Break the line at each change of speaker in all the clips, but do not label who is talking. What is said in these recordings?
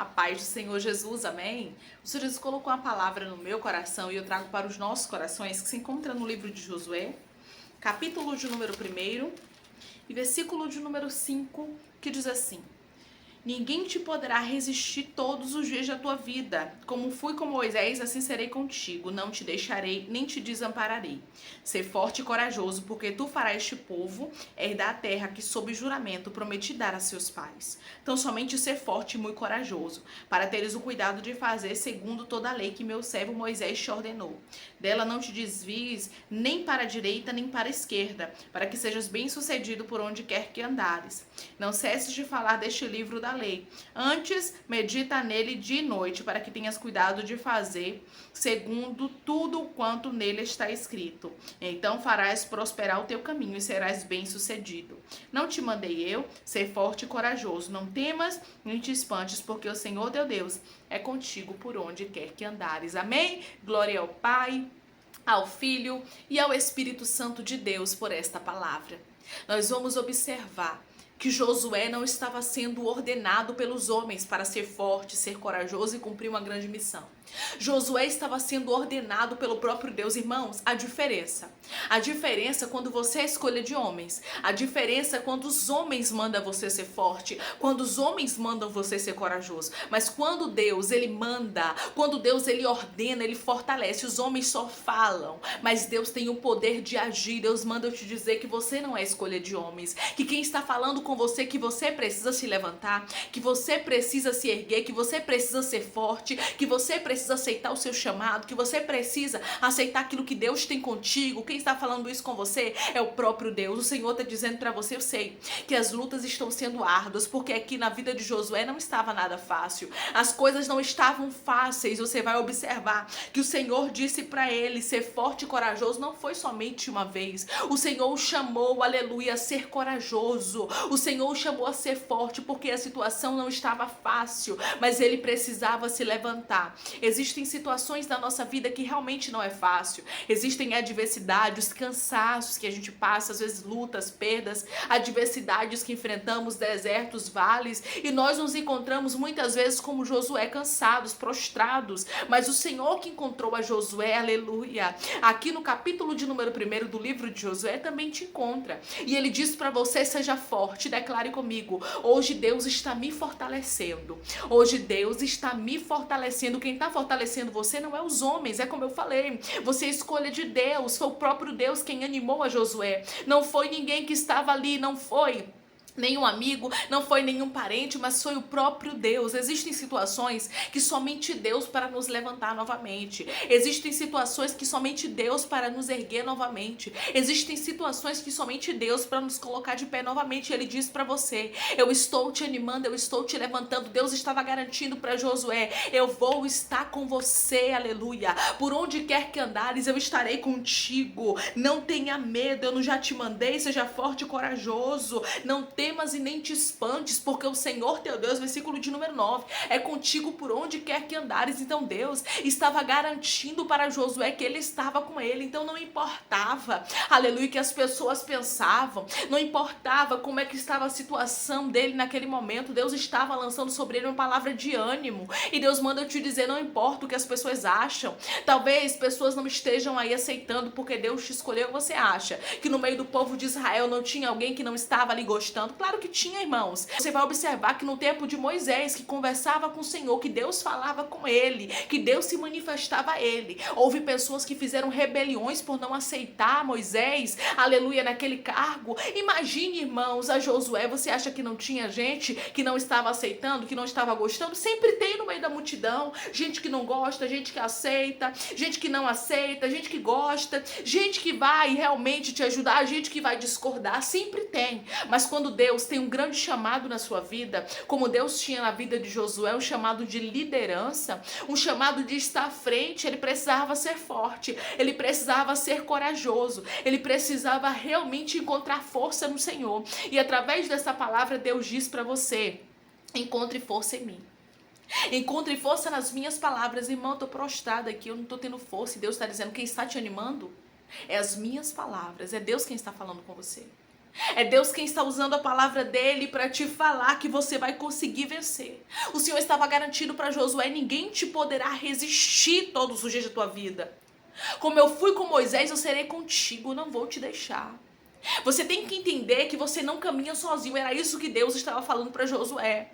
A paz do Senhor Jesus, amém? O Senhor Jesus colocou uma palavra no meu coração e eu trago para os nossos corações, que se encontra no livro de Josué, capítulo de número 1 e versículo de número 5, que diz assim: Ninguém te poderá resistir todos os dias da tua vida. Como fui com Moisés, assim serei contigo. Não te deixarei, nem te desampararei. Ser forte e corajoso, porque tu farás este povo herdar a terra que, sob juramento, prometi dar a seus pais. Então, somente ser forte e muito corajoso, para teres o cuidado de fazer segundo toda a lei que meu servo Moisés te ordenou. Dela não te desvies nem para a direita, nem para a esquerda, para que sejas bem-sucedido por onde quer que andares. Não cesses de falar deste livro da lei. Antes, medita nele dia e noite, para que tenhas cuidado de fazer segundo tudo quanto nele está escrito. Então farás prosperar o teu caminho e serás bem-sucedido. Não te mandei eu ser forte e corajoso. Não temas nem te espantes, porque o Senhor teu Deus é contigo por onde quer que andares. Amém? Glória ao Pai, ao Filho e ao Espírito Santo de Deus por esta palavra. Nós vamos observar que Josué não estava sendo ordenado pelos homens para ser forte, ser corajoso e cumprir uma grande missão. Josué estava sendo ordenado pelo próprio Deus. Irmãos, a diferença é quando você é escolha de homens. A diferença é quando os homens mandam você ser forte, quando os homens mandam você ser corajoso. Mas quando Deus, ele manda, quando Deus, ele ordena, ele fortalece. Os homens só falam, mas Deus tem o poder de agir. Deus manda eu te dizer que você não é escolha de homens, que quem está falando com você, que você precisa se levantar, que você precisa se erguer, que você precisa ser forte, que você precisa aceitar o seu chamado, que você precisa aceitar aquilo que Deus tem contigo. Quem está falando isso com você é o próprio Deus. O Senhor está dizendo para você: eu sei que as lutas estão sendo árduas, porque aqui na vida de Josué não estava nada fácil, as coisas não estavam fáceis. Você vai observar que o Senhor disse para ele ser forte e corajoso. Não foi somente uma vez. O Senhor o chamou, aleluia, a ser corajoso. O Senhor o chamou a ser forte, porque a situação não estava fácil, mas ele precisava se levantar. Existem situações na nossa vida que realmente não é fácil. Existem adversidades, cansaços que a gente passa, às vezes lutas, perdas, adversidades que enfrentamos, desertos, vales, e nós nos encontramos muitas vezes como Josué, cansados, prostrados, mas o Senhor que encontrou a Josué, aleluia, aqui no capítulo de número 1 do livro de Josué também te encontra, e ele diz para você: seja forte. Declare comigo: hoje Deus está me fortalecendo, hoje Deus está me fortalecendo. Quem está fortalecendo você não é os homens, é como eu falei, você é escolha de Deus. Foi o próprio Deus quem animou a Josué, não foi ninguém que estava ali, não foi nenhum amigo, não foi nenhum parente, mas foi o próprio Deus. Existem situações que somente Deus para nos levantar novamente. Existem situações que somente Deus para nos erguer novamente. Existem situações que somente Deus para nos colocar de pé novamente. Ele diz para você: eu estou te animando, eu estou te levantando. Deus estava garantindo para Josué: eu vou estar com você, aleluia. Por onde quer que andares, eu estarei contigo. Não tenha medo, eu não já te mandei, seja forte e corajoso. Não temas e nem te espantes, porque o Senhor teu Deus, versículo de número 9, é contigo por onde quer que andares. Então Deus estava garantindo para Josué que ele estava com ele. Então não importava, aleluia, que as pessoas pensavam, não importava como é que estava a situação dele naquele momento. Deus estava lançando sobre ele uma palavra de ânimo, e Deus manda eu te dizer: não importa o que as pessoas acham. Talvez pessoas não estejam aí aceitando porque Deus te escolheu. Você acha que no meio do povo de Israel não tinha alguém que não estava ali gostando? Claro que tinha, irmãos. Você vai observar que no tempo de Moisés, que conversava com o Senhor, que Deus falava com ele, que Deus se manifestava a ele, houve pessoas que fizeram rebeliões por não aceitar Moisés, aleluia, naquele cargo. Imagine, irmãos, a Josué. Você acha que não tinha gente que não estava aceitando, que não estava gostando? Sempre tem no meio da multidão gente que não gosta, gente que aceita, gente que não aceita, gente que gosta, gente que vai realmente te ajudar, gente que vai discordar. Sempre tem. Mas quando Deus tem um grande chamado na sua vida, como Deus tinha na vida de Josué, um chamado de liderança, um chamado de estar à frente, ele precisava ser forte, ele precisava ser corajoso, ele precisava realmente encontrar força no Senhor. E através dessa palavra, Deus diz para você: encontre força em mim. Encontre força nas minhas palavras. Irmão, eu tô prostrada aqui, eu não tô tendo força. E Deus está dizendo: quem está te animando é as minhas palavras, é Deus quem está falando com você. É Deus quem está usando a palavra dele para te falar que você vai conseguir vencer. O Senhor estava garantindo para Josué: ninguém te poderá resistir todos os dias da tua vida. Como eu fui com Moisés, eu serei contigo, não vou te deixar. Você tem que entender que você não caminha sozinho. Era isso que Deus estava falando para Josué.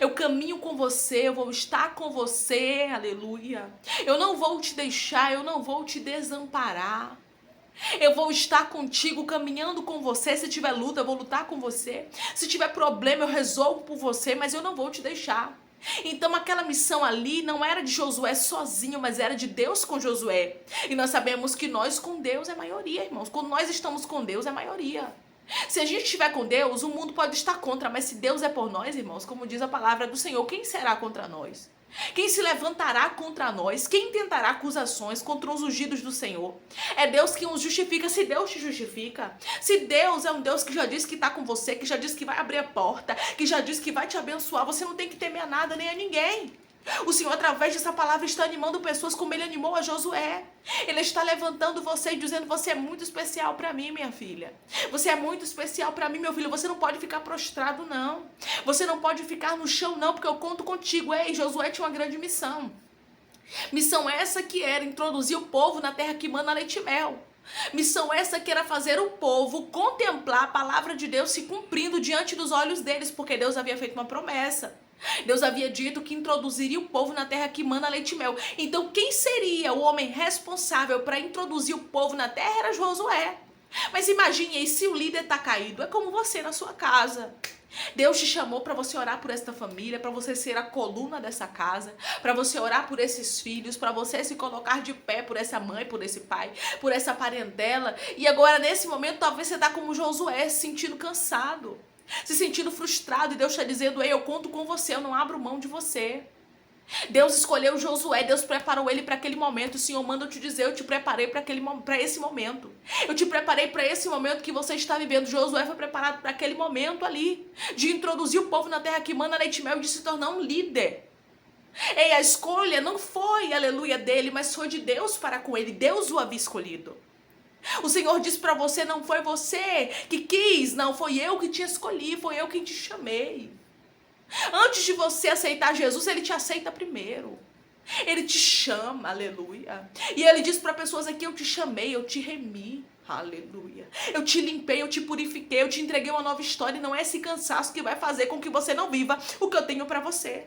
Eu caminho com você, eu vou estar com você, aleluia. Eu não vou te deixar, eu não vou te desamparar. Eu vou estar contigo, caminhando com você. Se tiver luta, eu vou lutar com você. Se tiver problema, eu resolvo por você, mas eu não vou te deixar. Então aquela missão ali não era de Josué sozinho, mas era de Deus com Josué. E nós sabemos que nós com Deus é maioria, irmãos. Quando nós estamos com Deus é maioria. Se a gente estiver com Deus, o mundo pode estar contra, mas se Deus é por nós, irmãos, como diz a palavra do Senhor, quem será contra nós? Quem se levantará contra nós? Quem tentará acusações contra os ungidos do Senhor? É Deus que os justifica. Se Deus te justifica, se Deus é um Deus que já disse que está com você, que já disse que vai abrir a porta, que já disse que vai te abençoar, você não tem que temer a nada nem a ninguém. O Senhor, através dessa palavra, está animando pessoas como Ele animou a Josué. Ele está levantando você e dizendo: você é muito especial para mim, minha filha. Você é muito especial para mim, meu filho. Você não pode ficar prostrado, não. Você não pode ficar no chão, não, porque eu conto contigo. Ei, Josué tinha uma grande missão. Missão essa que era introduzir o povo na terra que mana leite e mel. Missão essa que era fazer o povo contemplar a palavra de Deus se cumprindo diante dos olhos deles, porque Deus havia feito uma promessa. Deus havia dito que introduziria o povo na terra que mana leite e mel. Então quem seria o homem responsável para introduzir o povo na terra era Josué. Mas imagine aí, se o líder está caído, é como você na sua casa. Deus te chamou para você orar por esta família, para você ser a coluna dessa casa, para você orar por esses filhos, para você se colocar de pé por essa mãe, por esse pai, por essa parentela. E agora nesse momento talvez você está como Josué, se sentindo cansado, se sentindo frustrado, e Deus está dizendo: ei, eu conto com você, eu não abro mão de você. Deus escolheu Josué, Deus preparou ele para aquele momento. O Senhor manda eu te dizer: eu te preparei para esse momento. Eu te preparei para esse momento que você está vivendo. Josué foi preparado para aquele momento ali, de introduzir o povo na terra que mana leite e mel, de se tornar um líder. Ei, a escolha não foi, aleluia, dele, mas foi de Deus para com ele. Deus o havia escolhido. O Senhor disse para você: não foi você que quis, não, foi eu que te escolhi, foi eu quem te chamei. Antes de você aceitar Jesus, Ele te aceita primeiro. Ele te chama, aleluia. E Ele diz para pessoas aqui: eu te chamei, eu te remi, aleluia. Eu te limpei, eu te purifiquei, eu te entreguei uma nova história. E não é esse cansaço que vai fazer com que você não viva o que eu tenho para você.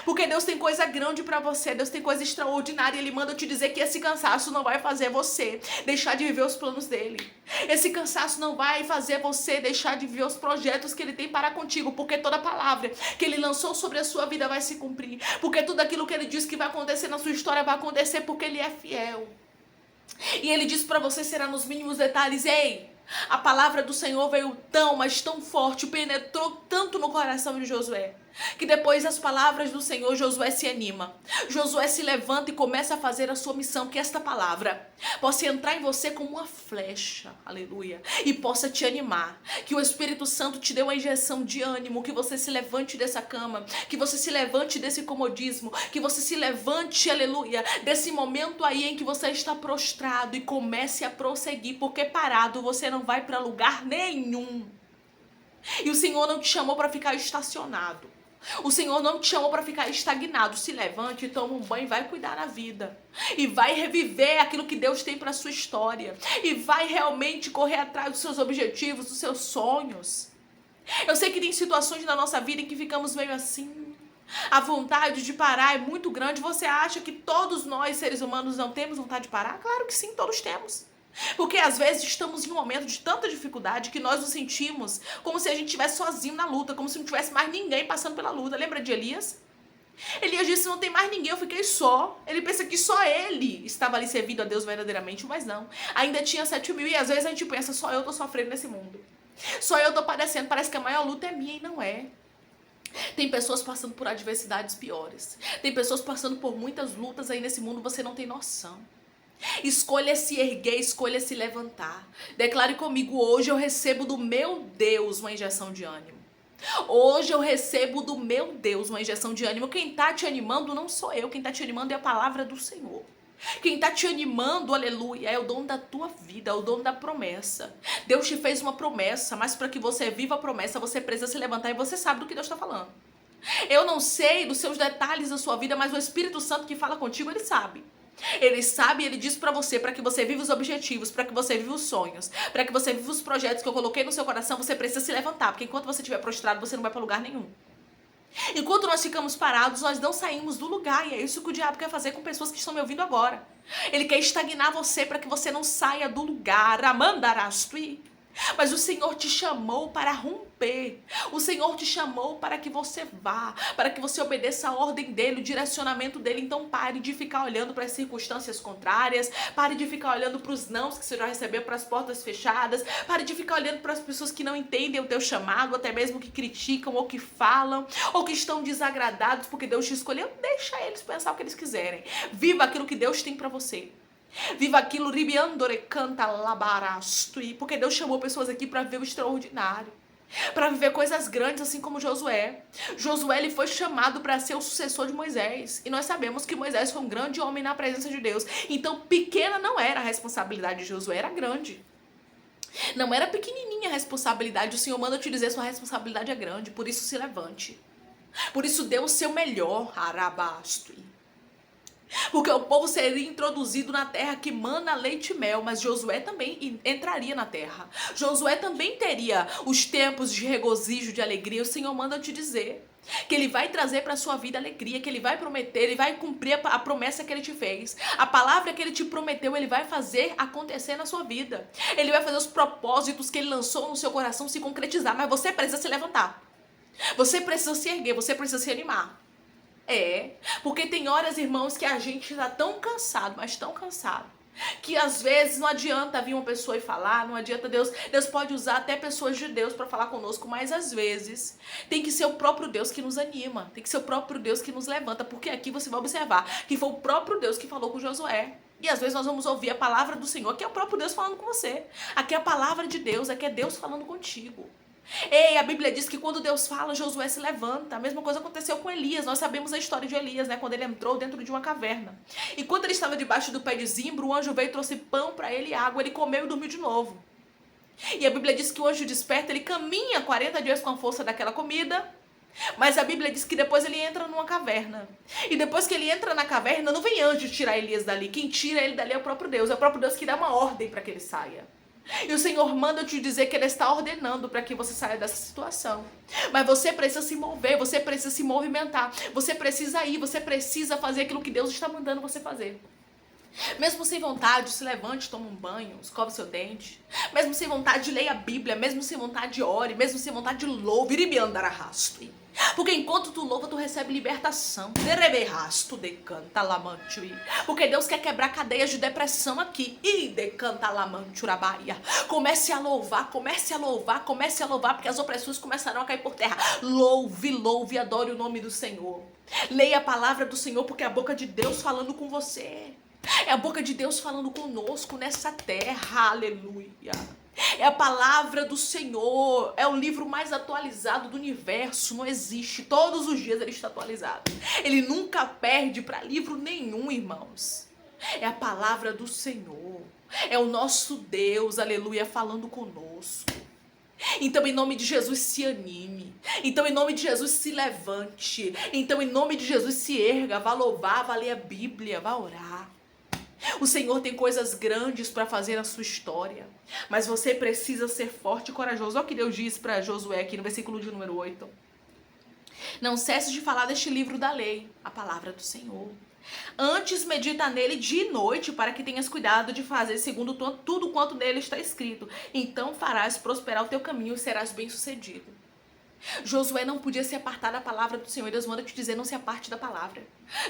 Porque Deus tem coisa grande pra você, Deus tem coisa extraordinária. Ele manda te dizer que esse cansaço não vai fazer você deixar de viver os planos dele. Esse cansaço não vai fazer você deixar de viver os projetos que ele tem para contigo, porque toda palavra que ele lançou sobre a sua vida vai se cumprir. Porque tudo aquilo que ele diz que vai acontecer na sua história vai acontecer, porque ele é fiel. E ele diz pra você: será nos mínimos detalhes. Ei, a palavra do Senhor veio tão, mas tão forte, penetrou tanto no coração de Josué, que depois das palavras do Senhor, Josué se anima. Josué se levanta e começa a fazer a sua missão, que esta palavra possa entrar em você como uma flecha, aleluia, e possa te animar, que o Espírito Santo te dê uma injeção de ânimo, que você se levante dessa cama, que você se levante desse comodismo, que você se levante, aleluia, desse momento aí em que você está prostrado, e comece a prosseguir, porque parado você não vai para lugar nenhum. E o Senhor não te chamou para ficar estacionado. O Senhor não te chamou para ficar estagnado. Se levante, toma um banho e vai cuidar da vida. E vai reviver aquilo que Deus tem para a sua história. E vai realmente correr atrás dos seus objetivos, dos seus sonhos. Eu sei que tem situações na nossa vida em que ficamos meio assim. A vontade de parar é muito grande. Você acha que todos nós, seres humanos, não temos vontade de parar? Claro que sim, todos temos. Porque às vezes estamos em um momento de tanta dificuldade que nós nos sentimos como se a gente estivesse sozinho na luta, como se não tivesse mais ninguém passando pela luta. Lembra de Elias? Elias disse: não tem mais ninguém, eu fiquei só. Ele pensa que só ele estava ali servindo a Deus verdadeiramente, mas não. Ainda tinha 7.000 e às vezes a gente pensa: só eu tô sofrendo nesse mundo. Só eu tô padecendo, parece que a maior luta é minha, e não é. Tem pessoas passando por adversidades piores. Tem pessoas passando por muitas lutas aí nesse mundo, você não tem noção. Escolha se erguer, escolha se levantar. Declare comigo: hoje eu recebo do meu Deus uma injeção de ânimo. Hoje eu recebo do meu Deus uma injeção de ânimo. Quem está te animando não sou eu, quem está te animando é a palavra do Senhor. Quem está te animando, aleluia, é o dono da tua vida, é o dono da promessa. Deus te fez uma promessa, mas para que você viva a promessa, você precisa se levantar e você sabe do que Deus está falando. Eu não sei dos seus detalhes da sua vida, mas o Espírito Santo que fala contigo, ele sabe. Ele sabe, ele diz pra você, para que você viva os objetivos, para que você viva os sonhos, para que você viva os projetos que eu coloquei no seu coração, você precisa se levantar, porque enquanto você estiver prostrado, você não vai pra lugar nenhum. Enquanto nós ficamos parados, nós não saímos do lugar, e é isso que o diabo quer fazer com pessoas que estão me ouvindo agora. Ele quer estagnar você para que você não saia do lugar. Amandarastui. Mas o Senhor te chamou para romper. O Senhor te chamou para que você vá, para que você obedeça a ordem dele, o direcionamento dele. Então pare de ficar olhando para as circunstâncias contrárias, pare de ficar olhando para os nãos que você já recebeu, para as portas fechadas, pare de ficar olhando para as pessoas que não entendem o teu chamado, até mesmo que criticam ou que falam, ou que estão desagradados porque Deus te escolheu. Deixa eles pensar o que eles quiserem. Viva aquilo que Deus tem para você. Viva aquilo, ribiandore canta labarastui, porque Deus chamou pessoas aqui para ver o extraordinário, para viver coisas grandes, assim como Josué. Josué, ele foi chamado para ser o sucessor de Moisés, e nós sabemos que Moisés foi um grande homem na presença de Deus. Então pequena não era a responsabilidade de Josué, era grande. Não era pequenininha a responsabilidade. O Senhor manda te dizer, sua responsabilidade é grande, por isso se levante. Por isso dê o seu melhor, arabastui. Porque o povo seria introduzido na terra que mana leite e mel, mas Josué também entraria na terra. Josué também teria os tempos de regozijo, de alegria. O Senhor manda te dizer que ele vai trazer para a sua vida alegria, que ele vai prometer, ele vai cumprir a promessa que ele te fez. A palavra que ele te prometeu, ele vai fazer acontecer na sua vida. Ele vai fazer os propósitos que ele lançou no seu coração se concretizar, mas você precisa se levantar. Você precisa se erguer, você precisa se animar. Porque tem horas, irmãos, que a gente tá tão cansado, mas tão cansado, que às vezes não adianta vir uma pessoa e falar, não adianta Deus pode usar até pessoas de Deus para falar conosco, mas às vezes tem que ser o próprio Deus que nos anima, tem que ser o próprio Deus que nos levanta, porque aqui você vai observar que foi o próprio Deus que falou com Josué. E às vezes nós vamos ouvir a palavra do Senhor, que é o próprio Deus falando com você. Aqui é a palavra de Deus, aqui é Deus falando contigo. Ei, a Bíblia diz que quando Deus fala, Josué se levanta. A mesma coisa aconteceu com Elias. Nós sabemos a história de Elias, né? Quando ele entrou dentro de uma caverna. E quando ele estava debaixo do pé de zimbro, o anjo veio e trouxe pão para ele e água. Ele comeu e dormiu de novo. E a Bíblia diz que o anjo desperta, ele caminha 40 dias com a força daquela comida. Mas a Bíblia diz que depois ele entra numa caverna. E depois que ele entra na caverna, não vem anjo tirar Elias dali. Quem tira ele dali é o próprio Deus. É o próprio Deus que dá uma ordem para que ele saia. E o Senhor manda te dizer que Ele está ordenando para que você saia dessa situação. Mas você precisa se mover, você precisa se movimentar. Você precisa ir, você precisa fazer aquilo que Deus está mandando você fazer. Mesmo sem vontade, se levante, tome um banho, escove seu dente. Mesmo sem vontade, leia a Bíblia. Mesmo sem vontade, ore. Mesmo sem vontade, louve. Porque enquanto tu louva, tu recebe libertação. Porque Deus quer quebrar cadeias de depressão aqui. Comece a louvar, comece a louvar, comece a louvar, porque as opressões começarão a cair por terra. Louve, louve, adore o nome do Senhor. Leia a palavra do Senhor, porque é a boca de Deus falando com você. É a boca de Deus falando conosco nessa terra. Aleluia. É a palavra do Senhor. É o livro mais atualizado do universo. Não existe. Todos os dias ele está atualizado. Ele nunca perde para livro nenhum, irmãos. É a palavra do Senhor. É o nosso Deus, aleluia, falando conosco. Então, em nome de Jesus, se anime. Então, em nome de Jesus, se levante. Então, em nome de Jesus, se erga. Vá louvar, vá ler a Bíblia, vá orar. O Senhor tem coisas grandes para fazer na sua história, mas você precisa ser forte e corajoso. Olha o que Deus diz para Josué aqui no versículo de número 8. Não cesse de falar deste livro da lei, a palavra do Senhor. Antes medita nele dia e noite, para que tenhas cuidado de fazer segundo tudo quanto nele está escrito. Então farás prosperar o teu caminho e serás bem-sucedido. Josué não podia se apartar da palavra do Senhor. Deus manda te dizer, não se aparte da palavra.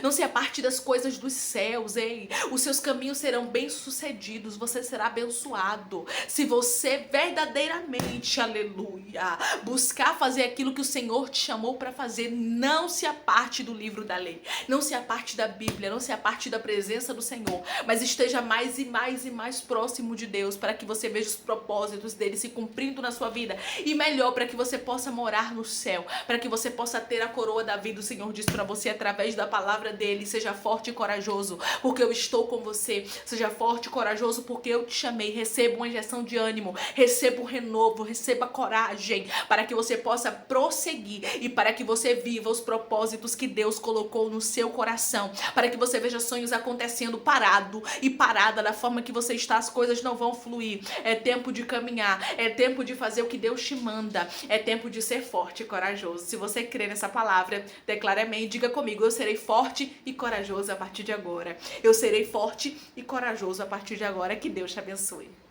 Não se aparte das coisas dos céus, ei. Os seus caminhos serão bem-sucedidos. Você será abençoado. Se você verdadeiramente, aleluia, buscar fazer aquilo que o Senhor te chamou para fazer, não se aparte do livro da lei. Não se aparte da Bíblia. Não se aparte da presença do Senhor. Mas esteja mais e mais e mais próximo de Deus, para que você veja os propósitos dele se cumprindo na sua vida. E melhor, para que você possa morar lugar no céu, para que você possa ter a coroa da vida. O Senhor diz para você através da palavra dele: seja forte e corajoso, porque eu estou com você. Seja forte e corajoso, porque eu te chamei. Receba uma injeção de ânimo, receba um renovo, receba coragem, para que você possa prosseguir e para que você viva os propósitos que Deus colocou no seu coração, para que você veja sonhos acontecendo parado e parada da forma que você está. As coisas não vão fluir. É tempo de caminhar, é tempo de fazer o que Deus te manda, é tempo de ser forte e corajoso. Se você crê nessa palavra, declare amém, diga comigo: eu serei forte e corajoso a partir de agora. Eu serei forte e corajoso a partir de agora. Que Deus te abençoe.